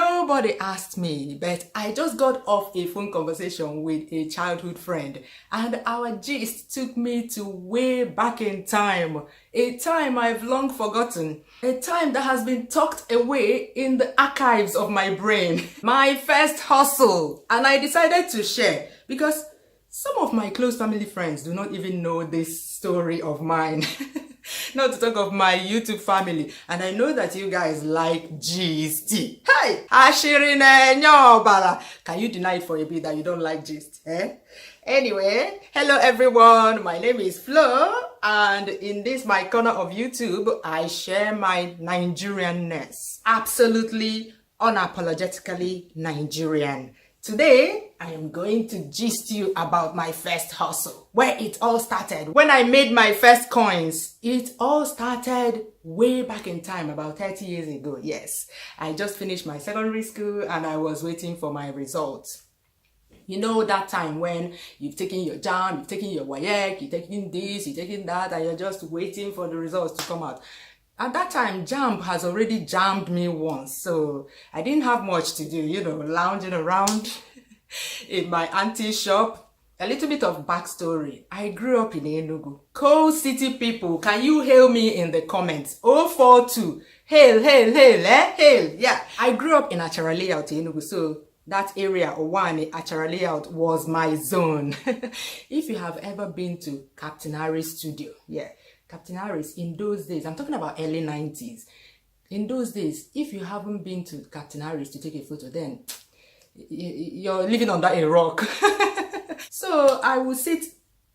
Nobody asked me, but I just got off a phone conversation with a childhood friend, and our gist took me to way back in time, a time I've long forgotten, a time that has been tucked away in the archives of my brain. My first hustle, and I decided to share because some of my close family friends do not even know this story of mine. Not to talk of my YouTube family. And I know that you guys like gist. Hey! Ashirine nyobara. Can you deny it for a bit that you don't like gist? Anyway, hello everyone. My name is Flo. And in this my corner of YouTube, I share my Nigerianness. Absolutely, unapologetically Nigerian. Today, I am going to gist you about my first hustle, where it all started. When I made my first coins, it all started way back in time, about 30 years ago, yes. I just finished my secondary school and I was waiting for my results. You know that time when you've taken your jam, you've taken your WAEC, you've taken this, you've taken that, and you're just waiting for the results to come out. At that time, jam has already jammed me once, so I didn't have much to do, lounging around in my auntie's shop. A little bit of backstory. I grew up in Enugu. Coal City people, can you hail me in the comments? 042. Hail, hail, hail, hail. Yeah. I grew up in Achara Layout in Enugu, so that area, Owani, Achara Layout, was my zone. If you have ever been to Captain Harry's studio, yeah. Captain Harris, in those days, I'm talking about early 90s. In those days, if you haven't been to Captain Harris to take a photo, then you're living under a rock. So I would sit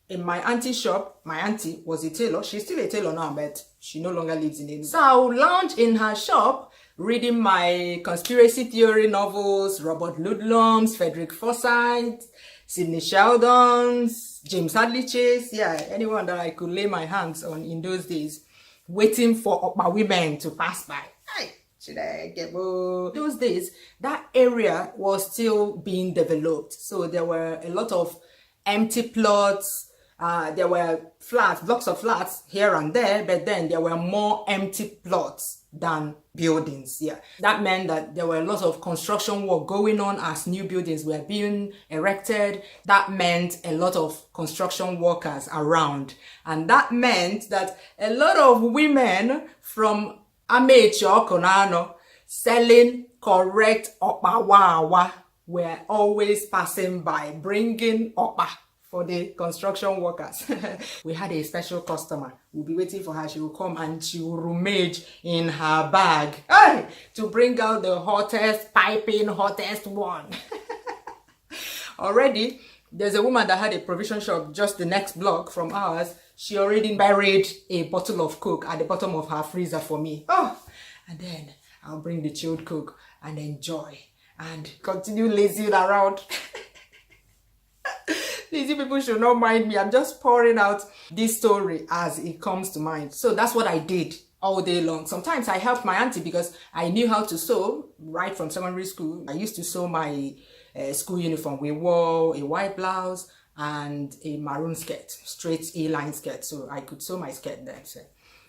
in my auntie's shop. My auntie was a tailor. She's still a tailor now, but she no longer lives in Enugu. So I would lounge in her shop, reading my conspiracy theory novels, Robert Ludlum's, Frederick Forsyth, Sidney Sheldon's, James Hadley Chase, yeah, anyone that I could lay my hands on in those days, waiting for my women to pass by. Hey, should I get more? Those days, that area was still being developed. So there were a lot of empty plots. There were flats, blocks of flats here and there, but then there were more empty plots than buildings. Yeah, that meant that there were a lot of construction work going on as new buildings were being erected. That meant a lot of construction workers around, and that meant that a lot of women from Amecho Konano selling correct opawawa were always passing by, bringing opa for the construction workers. We had a special customer. We'll be waiting for her. She will come and she will rummage in her bag, hey, to bring out the hottest, piping hottest one. Already, there's a woman that had a provision shop just the next block from ours. She already buried a bottle of Coke at the bottom of her freezer for me. Oh, and then I'll bring the chilled Coke and enjoy and continue lazing around. Lazy people should not mind me. I'm just pouring out this story as it comes to mind. So that's what I did all day long. Sometimes I helped my auntie because I knew how to sew right from secondary school. I used to sew my school uniform. We wore a white blouse and a maroon skirt, straight A-line skirt. So I could sew my skirt then.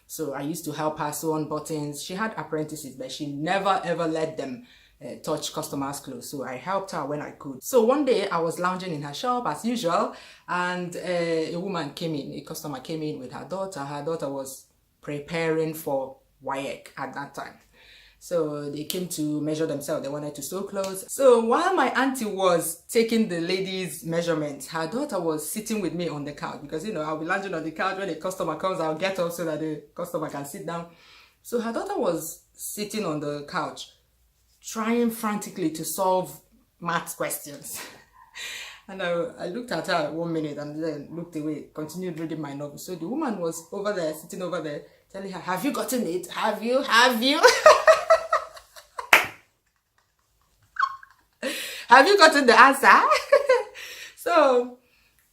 So I used to help her sew on buttons. She had apprentices, but she never ever let them touch customers' clothes, so I helped her when I could. So one day I was lounging in her shop as usual, and a woman came in, a customer came in with her daughter. Her daughter was preparing for WAEC at that time. So they came to measure themselves. They wanted to sew clothes. So while my auntie was taking the lady's measurements, her daughter was sitting with me on the couch because, I'll be lounging on the couch. When a customer comes, I'll get up so that the customer can sit down. So her daughter was sitting on the couch, trying frantically to solve maths questions. And I looked at her 1 minute and then looked away, continued reading my novel. So the woman was over there, sitting over there, telling her, have you gotten it? Have you? Have you gotten the answer? So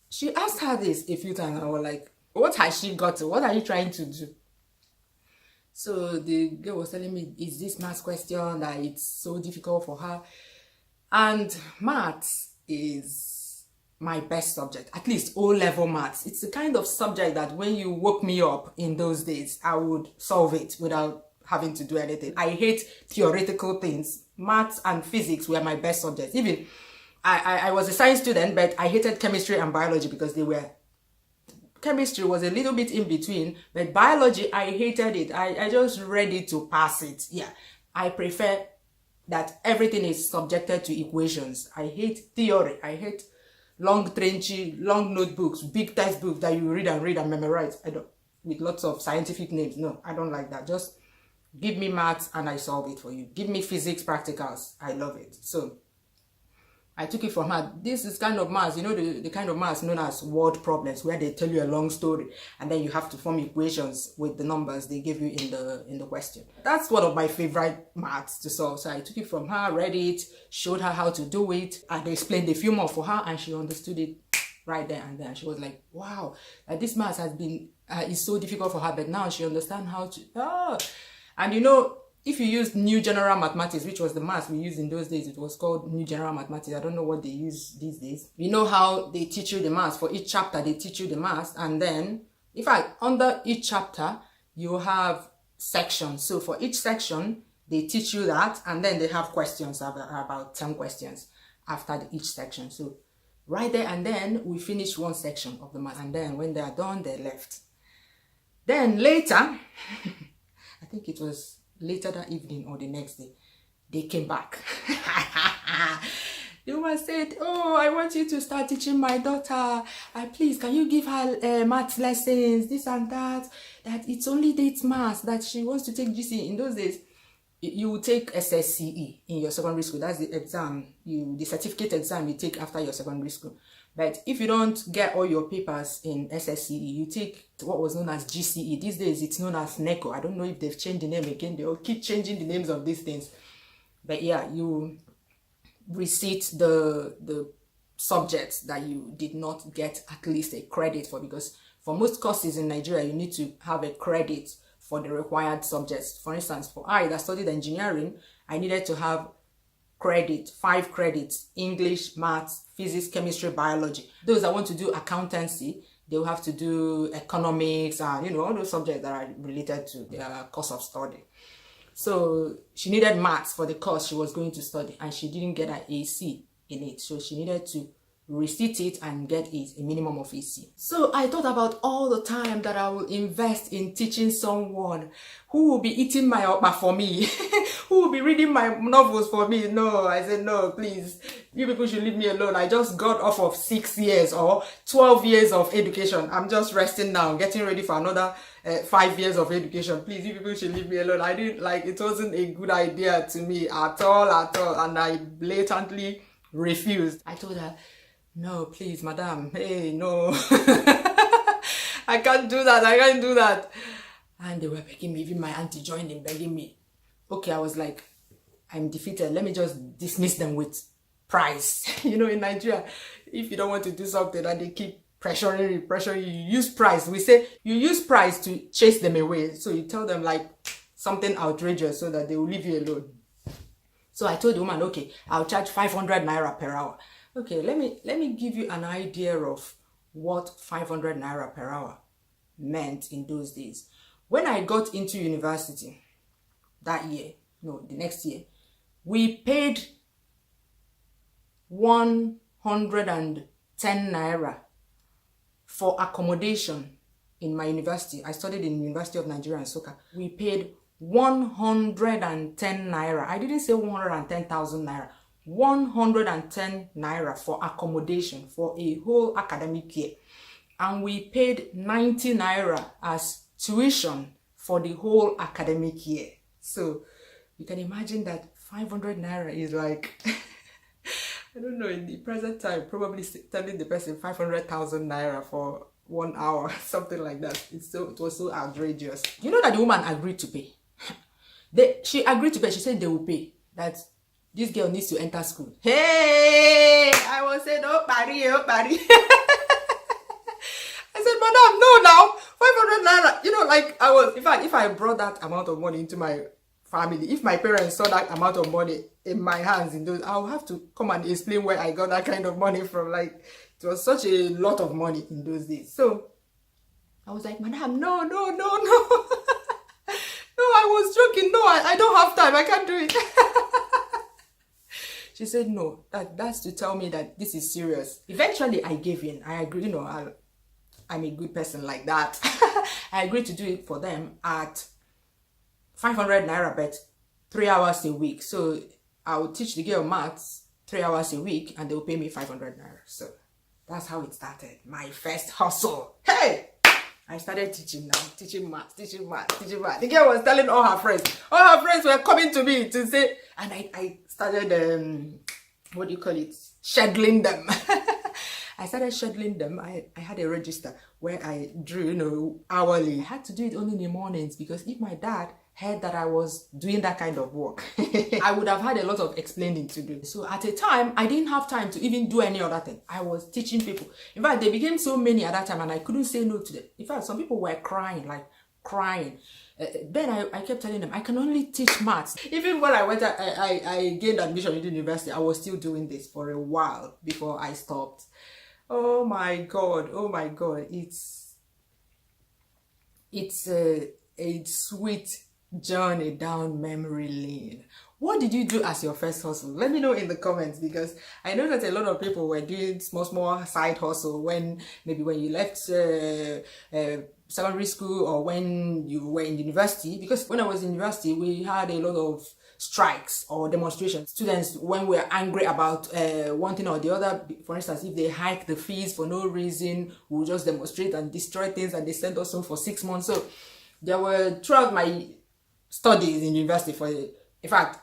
she asked her this a few times and I was like, what has she gotten? What are you trying to do? So the girl was telling me, is this maths question that it's so difficult for her? And maths is my best subject, at least O-level maths. It's the kind of subject that when you woke me up in those days, I would solve it without having to do anything. I hate theoretical things. maths and physics were my best subjects. Even I was a science student, but I hated chemistry and biology because chemistry was a little bit in between, but biology, I hated it. I just ready to pass it. Yeah, I prefer that everything is subjected to equations. I hate theory. I hate long trenchy, long notebooks, big textbooks that you read and memorize. I don't, with lots of scientific names. No, I don't like that. Just give me maths and I solve it for you. Give me physics practicals. I love it. So I took it from her. This is kind of maths, you know, the kind of maths known as word problems, where they tell you a long story and then you have to form equations with the numbers they give you in the question. That's one of my favorite maths to solve. So I took it from her, read it, showed her how to do it, and explained a few more for her, and she understood it right there and then. She was like, wow, this maths has been is so difficult for her, but now she understands how to and you know, if you use New General Mathematics, which was the maths we used in those days, it was called New General Mathematics. I don't know what they use these days. You know how they teach you the maths. For each chapter, they teach you the maths. And then, in fact, under each chapter, you have sections. So for each section, they teach you that. And then they have questions, about 10 questions after each section. So right there and then, we finished one section of the math. And then when they are done, they left. Then later, I think it was later that evening or the next day, they came back. The woman said, oh, I want you to start teaching my daughter. Please, can you give her math lessons, this and that? That it's only date maths, that she wants to take GCE. In those days, you take SSCE in your secondary school. That's the exam, the certificate exam you take after your secondary school. But if you don't get all your papers in SSCE, you take what was known as GCE. These days, it's known as NECO. I don't know if they've changed the name again. They'll keep changing the names of these things. But yeah, you receipt the subjects that you did not get at least a credit for. Because for most courses in Nigeria, you need to have a credit for the required subjects. For instance, for I that studied engineering, I needed to have 5 credits: English, maths, physics, chemistry, biology. Those that want to do accountancy, they will have to do economics and, you know, all those subjects that are related to their course of study. So she needed maths for the course she was going to study, and she didn't get an AC in it. So she needed to receipt it and get a minimum of AC. So I thought about all the time that I will invest in teaching someone who will be eating my okpa for me, who will be reading my novels for me. No, I said, no, please, you people should leave me alone. I just got off of 6 years or 12 years of education. I'm just resting now, getting ready for another 5 years of education. Please, you people should leave me alone. I didn't like, it wasn't a good idea to me at all. And I blatantly refused. I told her, no, please, madam. Hey, no. I can't do that. And they were begging me. Even my auntie joined in begging me. Okay, I was like, I'm defeated. Let me just dismiss them with price. You know, in Nigeria, if you don't want to do something and they keep pressuring you, you use price. We say you use price to chase them away. So you tell them like something outrageous so that they will leave you alone. So I told the woman, okay, I'll charge 500 naira per hour. Okay, let me give you an idea of what 500 naira per hour meant in those days. When I got into university that year, no, the next year, we paid 110 naira for accommodation in my university. I studied in the University of Nigeria in Soka. We paid 110 naira. I didn't say 110,000 naira. 110 naira for accommodation for a whole academic year. And we paid 90 naira as tuition for the whole academic year. So you can imagine that 500 naira is like, I don't know, in the present time, probably telling the person 500,000 naira for 1 hour, something like that. It was so outrageous. You know that the woman agreed to pay. She agreed to pay. She said they will pay. That this girl needs to enter school. Hey, I was saying, oh, Barry. I said, madam, no, now 500 naira. You know, like I was. In fact, if I brought that amount of money into my family, if my parents saw that amount of money in my hands in those, I'll have to come and explain where I got that kind of money from. Like, it was such a lot of money in those days. So I was like, madam, no. No, I was joking. No, I don't have time. I can't do it. She said, no, that's to tell me that this is serious. Eventually, I gave in. I agreed, I'm a good person like that. I agreed to do it for them at 500 naira, but 3 hours a week. So I would teach the girl maths 3 hours a week, and they will pay me 500 naira. So that's how it started. My first hustle. Hey! I started teaching now, teaching maths. The girl was telling all her friends. All her friends were coming to me to say, and I started, what do you call it? Scheduling them. I started scheduling them. I had a register where I drew, hourly. I had to do it only in the mornings, because if my dad heard that I was doing that kind of work, I would have had a lot of explaining to do. So at a time, I didn't have time to even do any other thing. I was teaching people. In fact, they became so many at that time, and I couldn't say no to them. In fact, some people were crying. Then I kept telling them, I can only teach maths. Even when I gained admission into university, I was still doing this for a while before I stopped. Oh my God. It's a sweet journey down memory lane. What did you do as your first hustle? Let me know in the comments, because I know that a lot of people were doing small side hustle when you left secondary school, or when you were in university. Because when I was in university, we had a lot of strikes or demonstrations. Students, when we're angry about one thing or the other, for instance, if they hike the fees for no reason, we'll just demonstrate and destroy things, and they sent us home for 6 months. So there were, throughout my studies in university, in fact,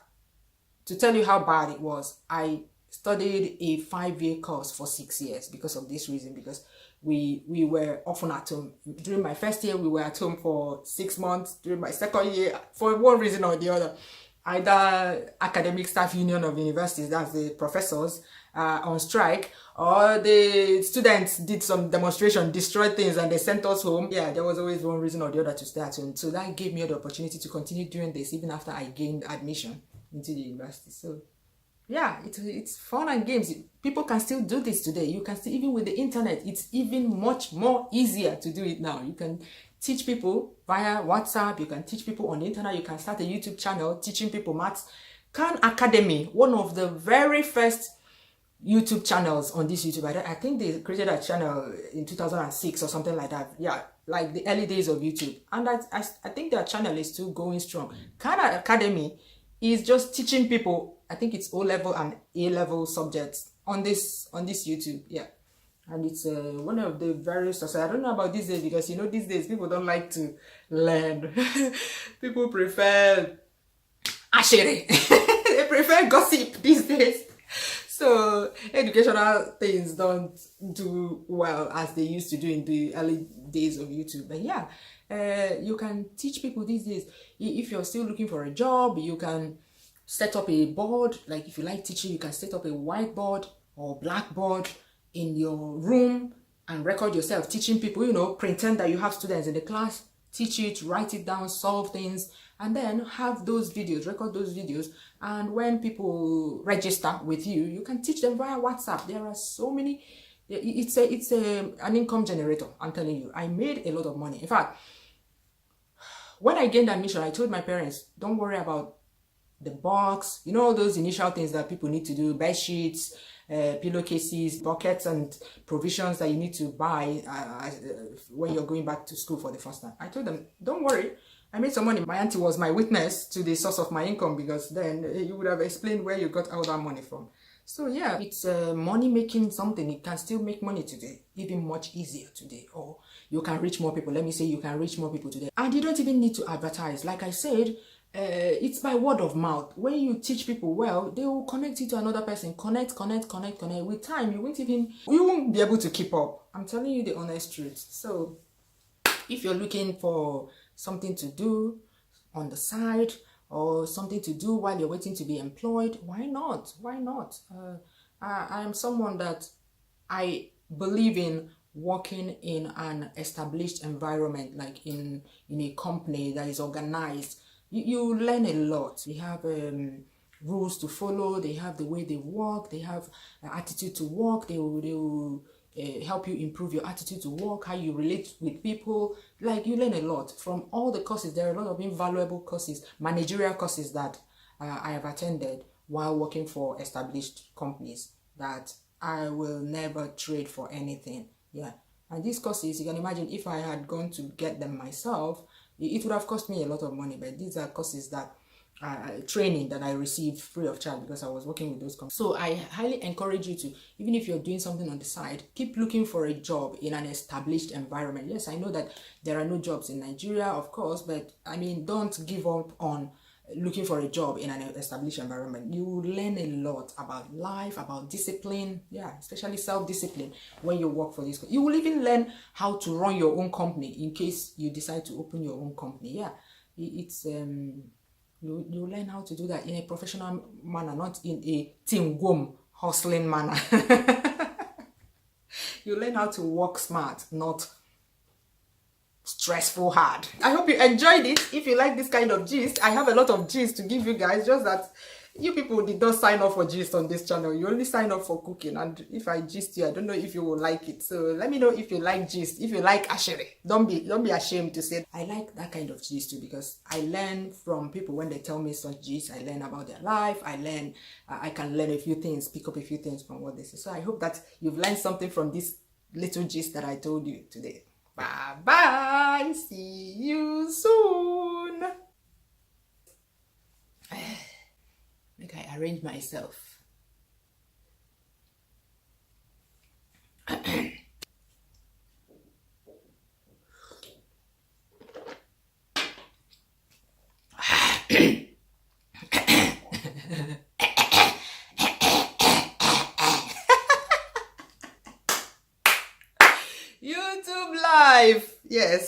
to tell you how bad it was, I studied a 5-year course for 6 years because of this reason, because we were often at home. During my first year, we were at home for 6 months. During my second year, for one reason or the other, either Academic Staff Union of Universities, that's the professors, on strike, or the students did some demonstration, destroyed things, and they sent us home. Yeah, there was always one reason or the other to stay at home. So that gave me the opportunity to continue doing this even after I gained admission into the university. So yeah, it's fun and games. People can still do this today. You can still, even with the internet, it's even much more easier to do it now. You can teach people via WhatsApp. You can teach people on the internet. You can start a YouTube channel teaching people maths. Khan Academy, one of the very first YouTube channels on this YouTube. I think they created a channel in 2006 or something like that. Yeah, like the early days of YouTube. And I think their channel is still going strong. Khan Academy is just teaching people, I think it's O-level and A-level subjects on this YouTube. Yeah. And it's one of the very successful. I don't know about these days, because these days people don't like to learn. People prefer ashere. They prefer gossip these days. So educational things don't do well as they used to do in the early days of YouTube. But yeah, you can teach people these days. If you're still looking for a job, you can set up a board. Like if you like teaching, you can set up a whiteboard or blackboard in your room and record yourself teaching people, pretend that you have students in the class, teach it, write it down, solve things, and then have those videos, record those videos. And when people register with you, you can teach them via WhatsApp. There are so many. It's an income generator. I'm telling you, I made a lot of money. In fact, when I gained admission, I told my parents, don't worry about the box, all those initial things that people need to do, bed sheets, pillowcases, buckets, and provisions that you need to buy when you're going back to school for the first time. I told them, don't worry, I made some money. My auntie was my witness to the source of my income, because then you would have explained where you got all that money from. So yeah, it's money making something. It can still make money today, even much easier today. Or you can reach more people. Let me say you can reach more people today. And you don't even need to advertise. Like I said, it's by word of mouth. When you teach people well, they will connect you to another person. Connect. With time, you won't be able to keep up. I'm telling you the honest truth. So if you're looking for something to do on the side, or something to do while you're waiting to be employed, why not? I am someone that I believe in working in an established environment, like in a company that is organized. You learn a lot. They have rules to follow. They have the way they work. They have attitude to work. They will help you improve your attitude to work, how you relate with people. Like, you learn a lot from all the courses. There are a lot of invaluable courses, managerial courses that I have attended while working for established companies that I will never trade for anything. Yeah. And these courses, you can imagine if I had gone to get them myself, it would have cost me a lot of money. But these are courses that training that I received free of charge because I was working with those companies. So I highly encourage you to, even if you're doing something on the side, keep looking for a job in an established environment. Yes, I know that there are no jobs in Nigeria, of course, but I mean, don't give up on looking for a job in an established environment. You will learn a lot about life, about discipline, yeah, especially self-discipline when you work for this. You will even learn how to run your own company in case you decide to open your own company. Yeah, it's you learn how to do that in a professional manner, not in a team wom hustling manner. You learn how to work smart, not stressful hard. I hope you enjoyed it. If you like this kind of gist, I have a lot of gist to give you guys, just that you people did not sign up for gist on this channel. You only sign up for cooking, and if I gist you, I don't know if you will like it. So let me know if you like gist, if you like ashere. Don't be ashamed to say I like that kind of gist too, because I learn from people when they tell me such gist. I learn about their life. I learn I can learn a few things, pick up a few things from what they say. So I hope that you've learned something from this little gist that I told you today. Bye bye. See you soon. Make I arrange myself. YouTube live. Yes.